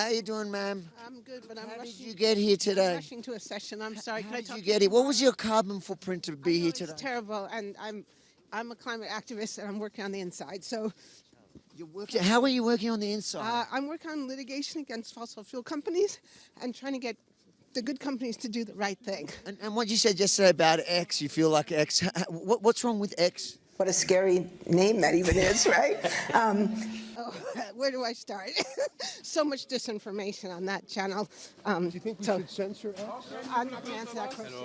How you doing, ma'am? I'm good, but I'm How rushing. did you get here today? Rushing to a session. I'm sorry. Can How I did talk you to get here? What was your carbon footprint to be I know here today? It's terrible, and I'm a climate activist, and I'm working on the inside. So You're working. How are you working on the inside? I'm working on litigation against fossil fuel companies and trying to get the good companies to do the right thing. And what you said yesterday about X, you feel like X. What's wrong with X? What a scary name that even is, right? Oh, where do I start? So much disinformation on that channel. Do you think we should censor X? I'm not going to answer that question.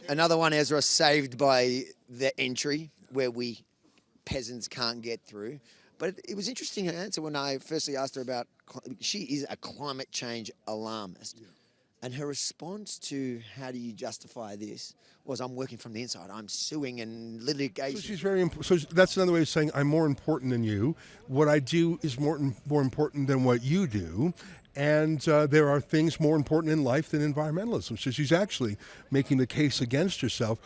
Another one, Ezra, saved by the entry where we peasants can't get through. But it was interesting her answer when I firstly asked her about. She is a climate change alarmist. Yeah. And her response to how do you justify this was, I'm working from the inside. I'm suing and litigation. So she's very. So that's another way of saying I'm more important than you. What I do is more important than what you do, and there are things more important in life than environmentalism. So she's actually making the case against herself.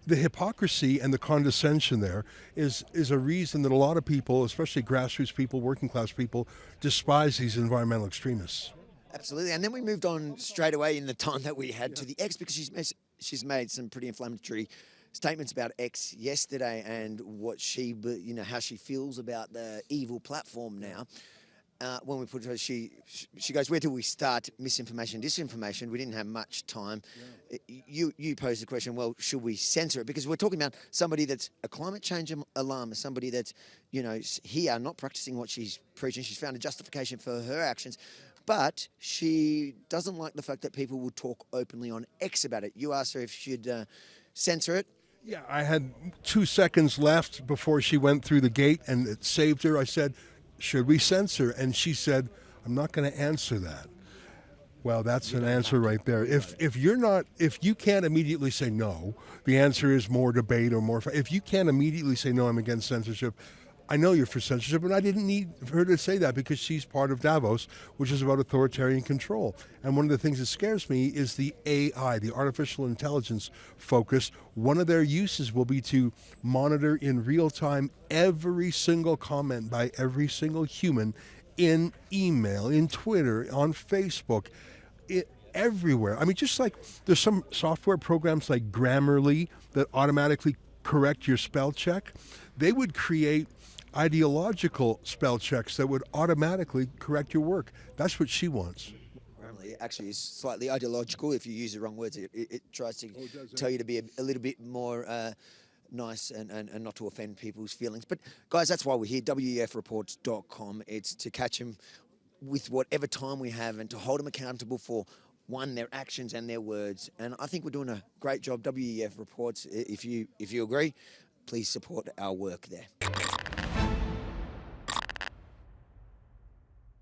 The hypocrisy and the condescension there is a reason that a lot of people, especially grassroots people, working class people, despise these environmental extremists. Absolutely, and then we moved on straight away in the time that we had to the X, because she's made some pretty inflammatory statements about X yesterday and what how she feels about the evil platform now. When we put her, she goes, where do we start? Misinformation, disinformation. We didn't have much time. Yeah. You posed the question, well, should we censor it? Because we're talking about somebody that's a climate change alarmist, somebody that's, here not practicing what she's preaching. She's found a justification for her actions. But she doesn't like the fact that people will talk openly on X about it. You asked her if she'd censor it. Yeah, I had 2 seconds left before she went through the gate, and it saved her. I said, should we censor? And she said, I'm not going to answer that. Well, that's an answer right there. If you can't immediately say no, the answer is more debate or more. If you can't immediately say no, I'm against censorship, I know you're for censorship, and I didn't need her to say that because she's part of Davos, which is about authoritarian control. And one of the things that scares me is the AI, the artificial intelligence focus. One of their uses will be to monitor in real time every single comment by every single human in email, in Twitter, on Facebook, everywhere. I mean, just like there's some software programs like Grammarly that automatically correct your spell check, they would create ideological spell checks that would automatically correct your work. That's what she wants. Actually, it's slightly ideological. If you use the wrong words, it tries to tell you to be a little bit more nice and not to offend people's feelings. But guys, that's why we're here, WEFreports.com. It's to catch them with whatever time we have and to hold them accountable for, one, their actions and their words. And I think we're doing a great job. WEF Reports, if you agree, please support our work there.